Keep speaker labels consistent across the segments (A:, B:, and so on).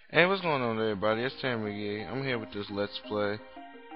A: Hey, what's going on everybody? It's Tammy. I'm here with this Let's Play.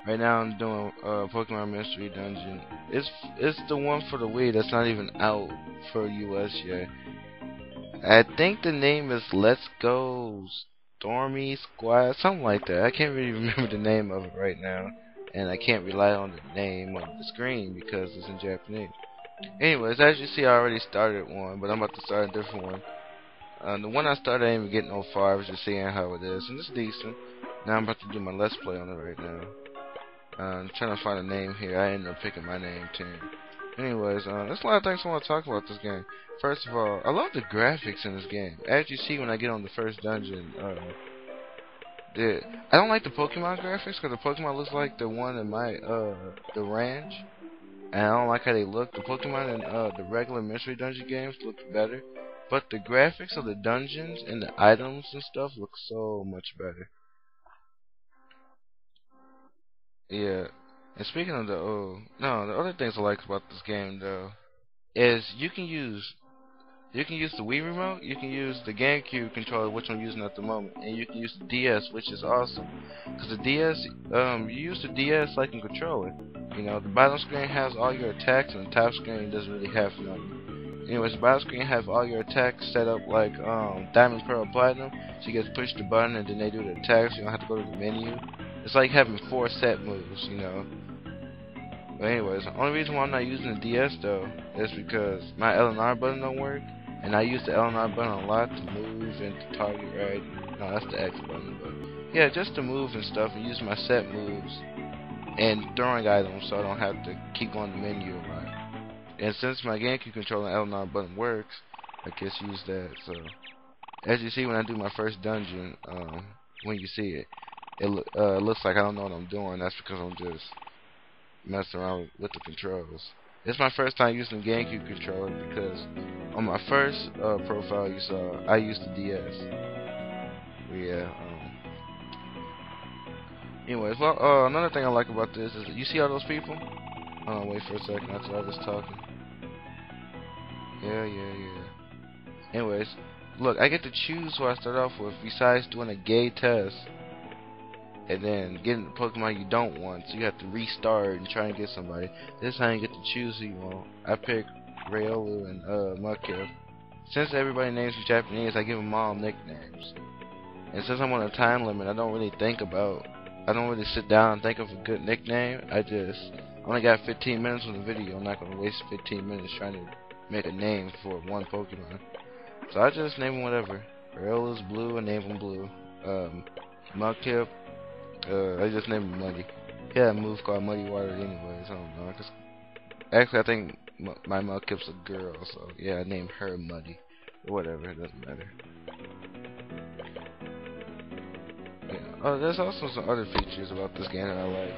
A: Right now I'm doing Pokemon Mystery Dungeon. It's the one for the Wii that's not even out for US yet. I think the name is Let's Go Stormy Squad, something like that. I can't really remember the name of it right now. And I can't rely on the name on the screen because it's in Japanese. Anyways, as you see I already started one, but I'm about to start a different one. The one I started, I ain't even getting no far. I was just seeing how it is, and it's decent. Now I'm about to do my Let's Play on it right now. I'm trying to find a name here. I ended up picking my name, Tim. Anyways, there's a lot of things I want to talk about this game. First of all, I love the graphics in this game. As you see when I get on the first dungeon, I don't like the Pokemon graphics because the Pokemon looks like the one in my the ranch, and I don't like how they look. The Pokemon in the regular Mystery Dungeon games look better. But the graphics of the dungeons and the items and stuff look so much better. Yeah. And speaking of the the other things I like about this game though is you can use the Wii remote, you can use the GameCube controller, which I'm using at the moment, and you can use the DS, which is awesome. Because the DS, you use the DS like a controller. You know, the bottom screen has all your attacks, and the top screen doesn't really have nothing. Anyways, the bottom screen has all your attacks set up like Diamond, Pearl, Platinum. So you just push the button, and then they do the attacks. You don't have to go to the menu. It's like having 4 set moves, you know. But anyways, the only reason why I'm not using the DS though is because my L and R button don't work, and I use the L and R button a lot to move and to target right. No, that's the X button, but yeah, just to move and stuff and use my set moves and throwing items so I don't have to keep going to the menu a lot. And since my GameCube controller and L and R button works, I just use that. So as you see when I do my first dungeon, when you see it, it looks like I don't know what I'm doing. That's because I'm just messing around with the controls. It's my first time using the GameCube controller because on my first profile you saw, I used the DS. Yeah. Anyways, well, another thing I like about this is you see all those people. Wait for a second. After I was talking. Yeah. Anyways, look, I get to choose who I start off with. Besides doing a gay test and then getting the Pokemon you don't want, so you have to restart and try and get somebody. This time you get to choose who you want. I pick Riolu and Mudkip. Since everybody names me Japanese, I give them all nicknames. And since I'm on a time limit, I don't really sit down and think of a good nickname. I only got 15 minutes on the video. I'm not gonna waste 15 minutes trying to make a name for one Pokemon. So I just name them whatever. Riolu's blue, I name him blue. Mudkip, I just named him Muddy. He had a move called Muddy Water anyways, I don't know. Actually, I think my Mudkip's a girl, so yeah, I named her Muddy. Whatever, it doesn't matter. Yeah. Oh, there's also some other features about this game that I like.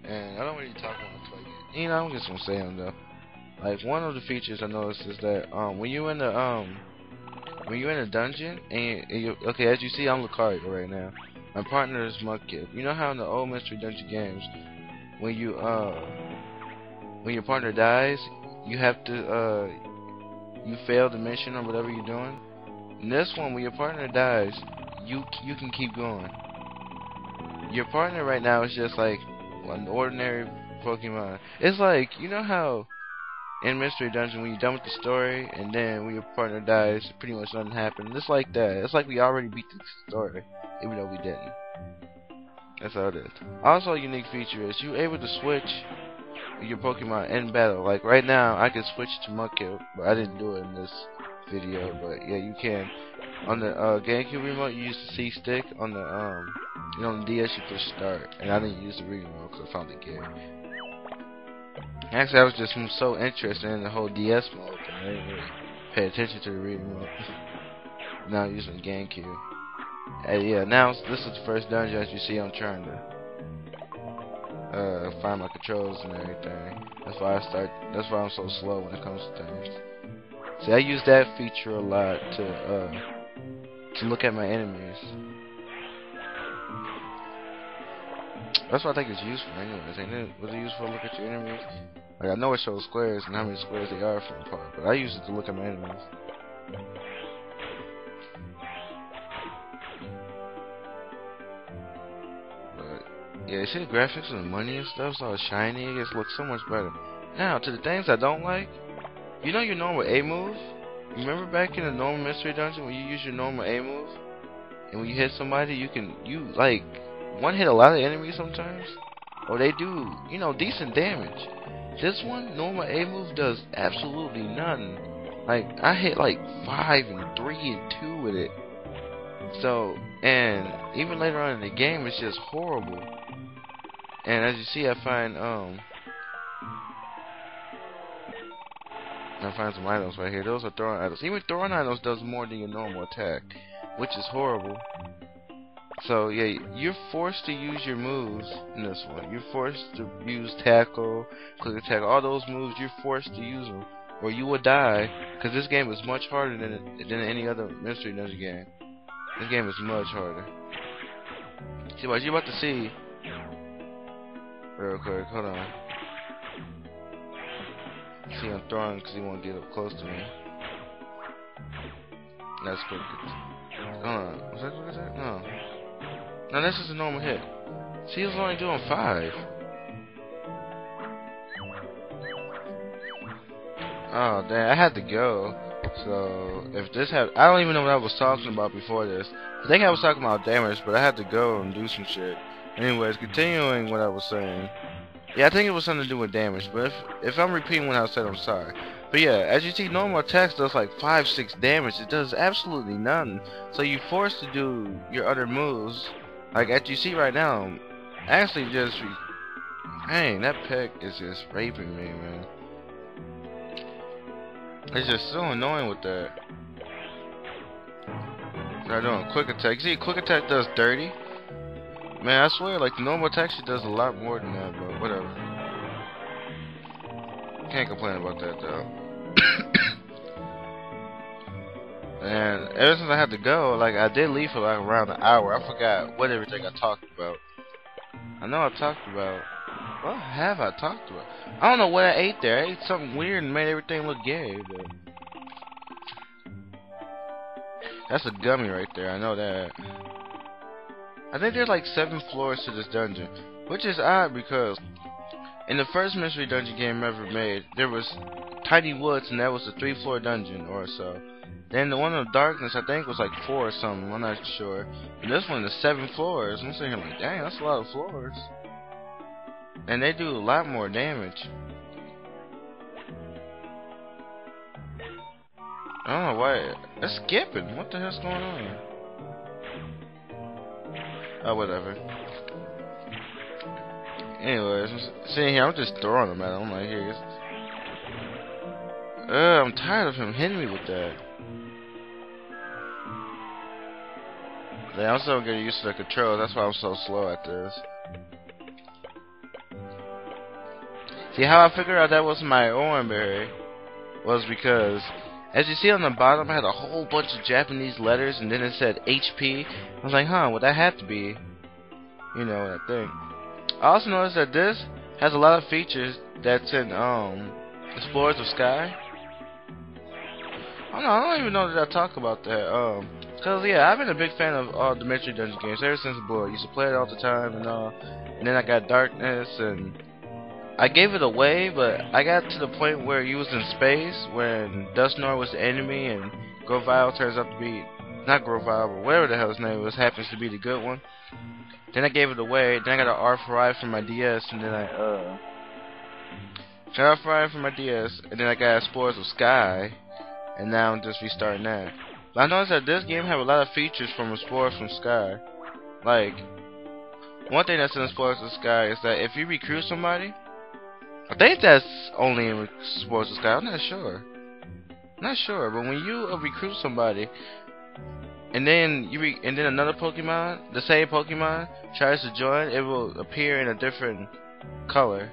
A: And I don't really talk when I play it. You know, I'm just gonna say them though. Like, one of the features I noticed is that when you're in a dungeon and okay, as you see, I'm Lucario right now. My partner is Mudkip. You know how in the old Mystery Dungeon games, when your partner dies, you have to you fail the mission or whatever you're doing. In this one, when your partner dies, you can keep going. Your partner right now is just like an ordinary Pokemon. It's like, you know how in Mystery Dungeon when you're done with the story and then when your partner dies, pretty much nothing happened. It's like that. It's like we already beat the story, even though we didn't. That's how it is. Also, a unique feature is you're able to switch your Pokemon in battle. Like right now, I can switch to Mudkip, but I didn't do it in this video. But yeah, you can. On the GameCube remote, you use the C stick. On the on the DS, you push start. And I didn't use the remote because I found the game. Actually, I was just so interested in the whole DS mode that I didn't really pay attention to the remote. Now I'm using GameCube. And yeah, now this is the first dungeon. As you see, I'm trying to find my controls and everything. That's why I'm so slow when it comes to things. See, I use that feature a lot to look at my enemies. That's what I think it's useful anyways, ain't it? Was it useful to look at your enemies? Like, I know it shows squares and how many squares they are from apart, but I use it to look at my enemies. Yeah, see the graphics and the money and stuff, it's all shiny. It just looks so much better. Now, to the things I don't like, you know your normal A move? Remember back in the normal mystery dungeon when you use your normal A move? And when you hit somebody, you like, one hit a lot of enemies sometimes? Or they do, you know, decent damage. This one, normal A move does absolutely nothing. Like, I hit like 5 and 3 and 2 with it. So, and even later on in the game, it's just horrible. And as you see, I find some items right here. Those are throwing items. Even throwing items does more than your normal attack, which is horrible. So yeah, you're forced to use your moves in this one. You're forced to use tackle, quick attack, all those moves. You're forced to use them, or you will die. Because this game is much harder than any other mystery dungeon game. This game is much harder. See what you're about to see. Real quick, hold on. See, I'm throwing because he won't get up close to me. That's quick. Hold on. Was that quick attack? No. No, this is a normal hit. See, he was only doing 5. Oh, damn, I had to go. So, if this had... I don't even know what I was talking about before this. I think I was talking about damage, but I had to go and do some shit. Anyways, continuing what I was saying. Yeah, I think it was something to do with damage, but if I'm repeating what I said, I'm sorry. But yeah, as you see, normal attacks does like 5-6 damage. It does absolutely nothing. So you're forced to do your other moves. Like as you see right now, actually just... Dang, that peck is just raping me, man. It's just so annoying with that. They're doing quick attack. You see, quick attack does 30. Man, I swear, like the normal attack shit does a lot more than that, but whatever. Can't complain about that though. And ever since I had to go, like I did leave for like around an hour. I forgot what everything I talked about. I know I talked about. What have I talked about? I don't know what I ate there. I ate something weird and made everything look gay, but that's a gummy right there. I know that. I think there's like 7 floors to this dungeon, which is odd because in the first mystery dungeon game ever made, there was Tiny Woods, and that was a 3-floor dungeon or so. Then the one of Darkness, I think, was like 4 or something. I'm not sure. And this one is 7 floors. I'm sitting here like, dang, that's a lot of floors. And they do a lot more damage. I don't know why. It's skipping. What the hell's going on? Oh, whatever. Anyways, I'm sitting here. I'm just throwing them at him. I'm like, here. I'm tired of him hitting me with that. Yeah, I'm still getting used to the controls. That's why I'm so slow at this. See, how I figured out that was my oranberry was because, as you see on the bottom, I had a whole bunch of Japanese letters, and then it said HP. I was like, huh, well that had to be, you know, that thing. I also noticed that this has a lot of features that's in Explorers of Sky. I don't even know that I talk about that. Cause yeah, I've been a big fan of all the mystery dungeon games ever since the boy. I used to play it all the time and all. And then I got Darkness, and I gave it away, but I got to the point where you was in space when Dustnor was the enemy and Grovile turns out to be not Grovile, but whatever the hell his name was, happens to be the good one. Then I gave it away. Then I got an R4i for my DS, and then I got R4i for my DS, and then I got Explorers of Sky, and now I'm just restarting that. But I noticed that this game have a lot of features from Explorers from Sky. Like, one thing that's in Explorers of Sky is that if you recruit somebody, I think that's only in Explorers of Sky. I'm not sure. But when you recruit somebody, and then another Pokemon, the same Pokemon, tries to join, it will appear in a different color.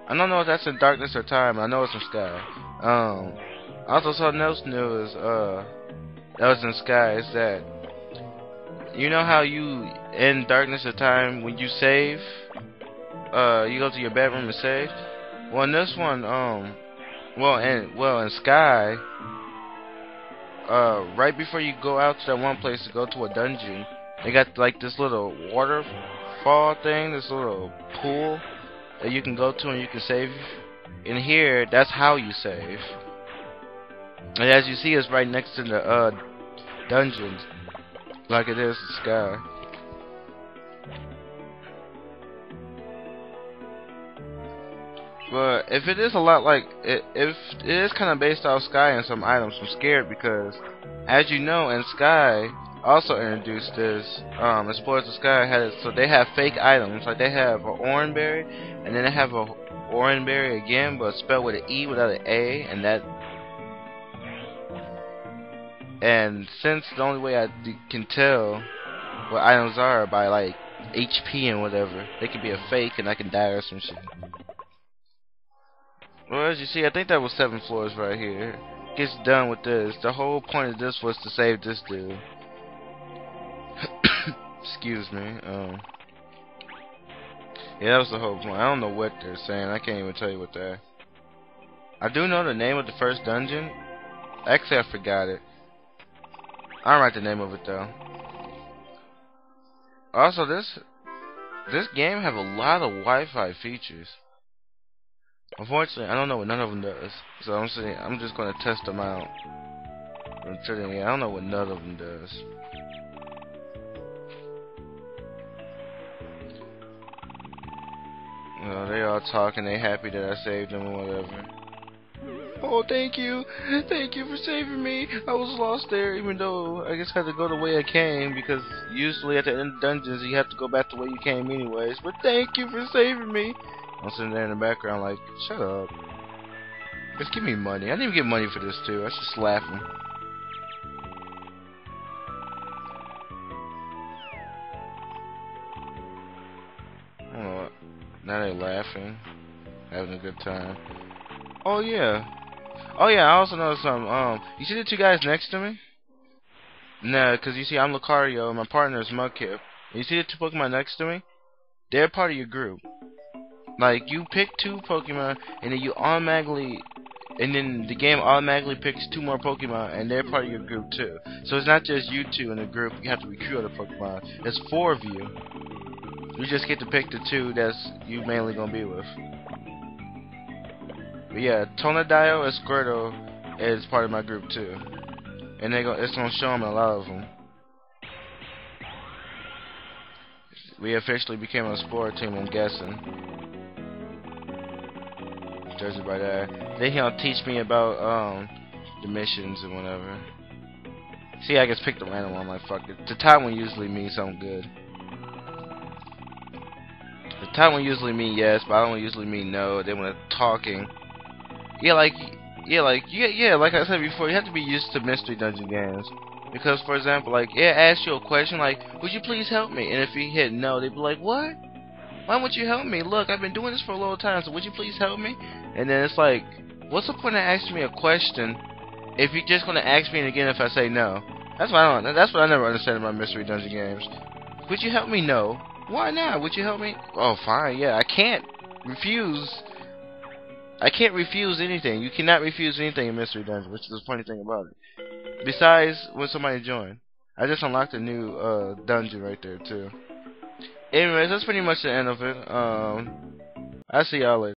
A: I don't know if that's in Darkness or Time. I know it's in Sky. Also, something else new is that was in Sky is that you know how you in Darkness or Time when you save, you go to your bedroom and save. Well, in this one, in Sky, right before you go out to that one place to go to a dungeon, they got like this little waterfall thing, this little pool that you can go to and you can save. In here, that's how you save. And as you see, it's right next to the dungeons, like it is the sky. But if it is a lot like if it is kind of based off Sky and some items, I'm scared because, as you know, in Sky also introduced this. Explorers of Sky had it, so they have fake items. Like they have an orange berry, and then they have a orange berry again, but spelled with an E without an A, and that. And since the only way I can tell what items are by like HP and whatever, they could be a fake, and I can die or some shit. Well, as you see, I think that was 7 floors right here. Gets done with this. The whole point of this was to save this dude. Excuse me. Yeah, that was the whole point. I don't know what they're saying. I can't even tell you what they're. I do know the name of the first dungeon. Actually, I forgot it. I don't write the name of it though. Also, this game have a lot of Wi-Fi features. Unfortunately, I don't know what none of them does. So I'm saying I'm just gonna test them out. I'm telling you, I don't know what none of them does. You know, they all talking. They happy that I saved them or whatever. Oh, thank you for saving me. I was lost there, even though I guess I had to go the way I came because usually at the end of dungeons you have to go back the way you came anyways. But thank you for saving me. I'm sitting there in the background like, shut up. Just give me money. I didn't even get money for this too. I should slap him. Oh, now they're laughing, having a good time. Oh yeah. Oh yeah, I also noticed something. You see the 2 guys next to me? Nah, cause you see I'm Lucario and my partner is Mudkip. You see the 2 Pokemon next to me? They're part of your group. Like, you pick 2 Pokemon, and then you automatically, and then the game automatically picks 2 more Pokemon, and they're part of your group too. So it's not just you 2 in the group. You have to recruit other Pokemon. There's 4 of you. You just get to pick the 2 that's you mainly gonna be with. But yeah, Tonadile and Squirtle is part of my group too, and it's gonna show them a lot of them. We officially became a sport team, I'm guessing. Judging by that. Then he'll teach me about the missions and whatever. See, I just picked a random one. I'm like, fuck it. The top one usually means something good. The top one usually mean yes, but I don't usually mean no. Then when they're talking, like I said before, you have to be used to mystery dungeon games. Because, for example, like, it asks you a question like, would you please help me? And if you hit no, they'd be like, what? Why would you help me? Look, I've been doing this for a long time, so would you please help me? And then it's like, what's the point of asking me a question if you're just gonna ask me again if I say no? That's what I never understand about mystery dungeon games. Would you help me? No. Why not? Would you help me? Oh, fine. Yeah, I can't refuse. I can't refuse anything. You cannot refuse anything in mystery dungeon, which is the funny thing about it. Besides, when somebody joins, I just unlocked a new dungeon right there too. Anyways, that's pretty much the end of it. I'll see y'all later.